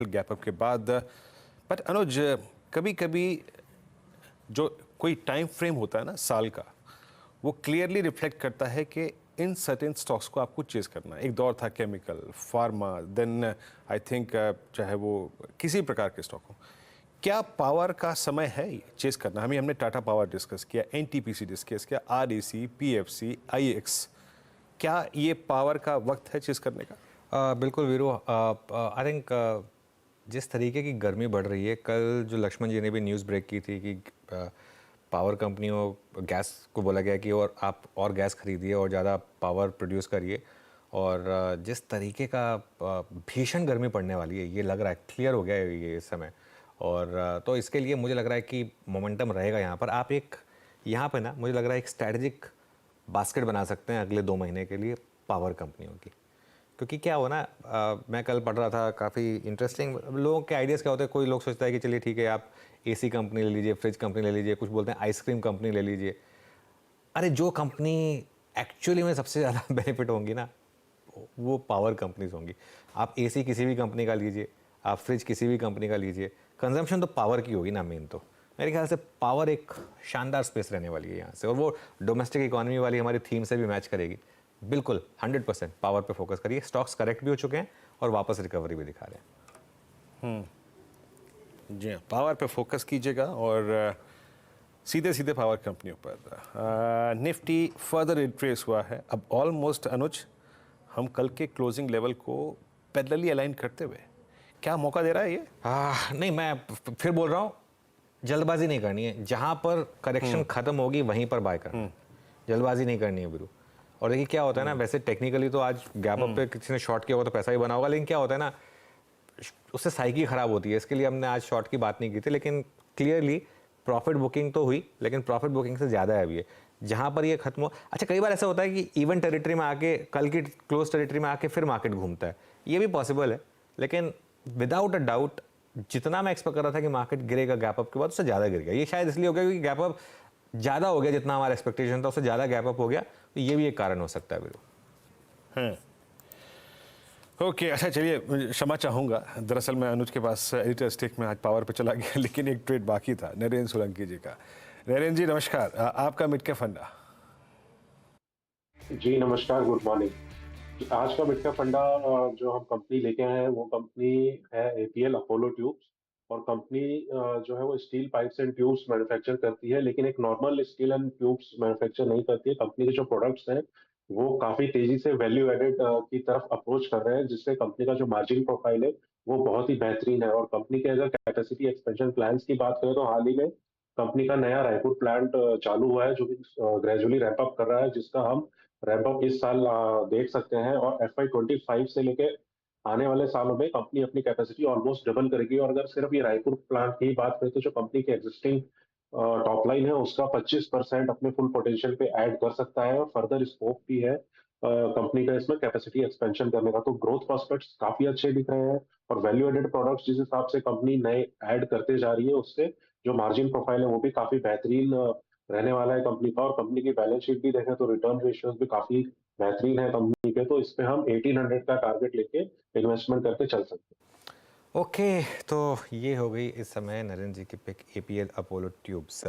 Gap up के बाद। But अनुज, कभी कभी जो कोई टाइम फ्रेम होता है ना साल का, वो क्लियरली रिफ्लेक्ट करता है कि इन सर्टेन स्टॉक्स को आपको चेज करना है। एक दौर था chemical, pharma, then I think चाहे वो किसी प्रकार के स्टॉक हो। क्या पावर का समय है ये चेज करना? हमने टाटा पावर डिस्कस किया, एनटीपीसी डिस्कस किया, आरईसी, पीएफसी, आईएक्स। क्या ये पावर का वक्त है चेज करने का? बिल्कुल वीरू, आई थिंक जिस तरीके की गर्मी बढ़ रही है, कल जो लक्ष्मण जी ने भी न्यूज़ ब्रेक की थी कि पावर कंपनियों गैस को बोला गया कि और आप और गैस खरीदिए और ज़्यादा पावर प्रोड्यूस करिए। और जिस तरीके का भीषण गर्मी पड़ने वाली है, ये लग रहा है क्लियर हो गया है ये इस समय। और तो इसके लिए मुझे लग रहा है कि मोमेंटम रहेगा यहाँ पर। आप एक यहाँ पे ना मुझे लग रहा है एक स्ट्रैटेजिक बास्केट बना सकते हैं अगले 2 महीने के लिए पावर कंपनियों की। क्योंकि क्या हो ना, मैं कल पढ़ रहा था, काफ़ी इंटरेस्टिंग लोगों के आइडियाज़ क्या होते हैं। कोई लोग सोचता है कि चलिए ठीक है, आप एसी कंपनी ले लीजिए, फ्रिज कंपनी ले लीजिए, कुछ बोलते हैं आइसक्रीम कंपनी ले लीजिए। अरे जो कंपनी एक्चुअली में सबसे ज़्यादा बेनिफिट होंगी ना, वो पावर कंपनीज होंगी। आप एसी किसी भी कंपनी का लीजिए, आप फ्रिज किसी भी कंपनी का लीजिए, कंजम्पशन तो पावर की होगी ना मेन। तो मेरे ख्याल से पावर एक शानदार स्पेस रहने वाली है यहाँ से, और वो डोमेस्टिक इकोनॉमी वाली हमारी थीम से भी मैच करेगी। बिल्कुल 100% पावर पे फोकस करिए। स्टॉक्स करेक्ट भी हो चुके हैं और वापस रिकवरी भी दिखा रहे हैं। जी हाँ, पावर पे फोकस कीजिएगा और सीधे सीधे पावर कंपनियों पर। निफ्टी फर्दर रिट्रेस हुआ है अब ऑलमोस्ट। अनुज, हम कल के क्लोजिंग लेवल को पैरेलली अलाइन करते हुए क्या मौका दे रहा है ये? नहीं, मैं फिर बोल रहा हूँ, जल्दबाजी नहीं करनी है। जहाँ पर करेक्शन खत्म होगी वहीं पर बाय करना है, जल्दबाजी नहीं करनी है बिल्कुल। और देखिए क्या होता है ना, वैसे टेक्निकली तो आज गैप अप पे किसी ने शॉर्ट किया होगा तो पैसा ही बना होगा, लेकिन क्या होता है ना, उससे साइकी खराब होती है। इसके लिए हमने आज शॉर्ट की बात नहीं की थी, लेकिन क्लियरली प्रॉफिट बुकिंग तो हुई, लेकिन प्रॉफिट बुकिंग से ज़्यादा है अभी ये। जहाँ पर ये खत्म हो, अच्छा कई बार ऐसा होता है कि इवन टेरिटरी में आके, कल की क्लोज टेरिटरी में आके फिर मार्केट घूमता है, ये भी पॉसिबल है। लेकिन विदाउट अ डाउट जितना मैं एक्सपेक्ट कर रहा था कि मार्केट गिरेगा गैप अप के बाद, उससे ज़्यादा गिर गया। ये शायद इसलिए हो गया क्योंकि गैप अप ज़्यादा हो गया, जितना हमारा एक्सपेक्टेशन था उससे ज़्यादा गैप अप हो गया। तो ये भी एक कारण हो सकता है बिल्कुल। ओके, अच्छा चलिए, क्षमा चाहूँगा। दरअसल मैं अनुज के पास एडिटर स्टेक में आज पावर पे चला गया, लेकिन एक ट्रेड बाकी था नरेंद्र सोलंकी जी का। नरेंद्र जी नमस्कार, आपका मिड कैप फंडा। जी नमस्कार, गुड मॉर्निंग। आज का मिड कैप फंडा जो हम कंपनी लेके आए हैं वो कंपनी है एपीएल अपोलो ट्यूब्स। और कंपनी जो है वो steel pipes and tubes manufacture करती है, लेकिन एक normal steel and tubes manufacture नहीं करती है। कंपनी के जो प्रोडक्ट्स हैं वो काफी तेजी से वैल्यू एडेड की तरफ अप्रोच कर रहे हैं, जिससे कंपनी का जो मार्जिन प्रोफाइल है वो बहुत ही बेहतरीन है। और कंपनी के अगर कैपेसिटी एक्सपेंशन प्लान्स की बात करें तो हाल ही में कंपनी का नया रायपुर प्लांट चालू हुआ है, जो कि ग्रेजुअली रैंप अप कर रहा है, जिसका हम रैंप अप इस साल देख सकते हैं। और FY 25 से लेके आने वाले सालों में कंपनी अपनी कैपेसिटी ऑलमोस्ट डबल करेगी। और अगर सिर्फ ये रायपुर प्लांट की बात करें तो जो कंपनी की एग्जिस्टिंग टॉप लाइन है उसका 25% अपने फुल पोटेंशियल पे ऐड कर सकता है, और फर्दर स्कोप भी है कंपनी का इसमें कैपेसिटी एक्सपेंशन करने का। तो ग्रोथ प्रोस्पेक्ट्स काफी अच्छे दिख रहे हैं, और वैल्यू एडेड प्रोडक्ट्स जिस हिसाब से कंपनी नए ऐड करते जा रही है उससे जो मार्जिन प्रोफाइल है वो भी काफी बेहतरीन रहने वाला है कंपनी का। और कंपनी की बैलेंस शीट भी देखें तो रिटर्न रेशियोज भी काफी बेहतरीन है कंपनी के। तो इस पे हम 1800 का टारगेट लेके इन्वेस्टमेंट करके चल सकते हैं। ओके, तो ये हो गई इस समय नरेंद्र जी की पिक एपीएल अपोलो ट्यूब्स।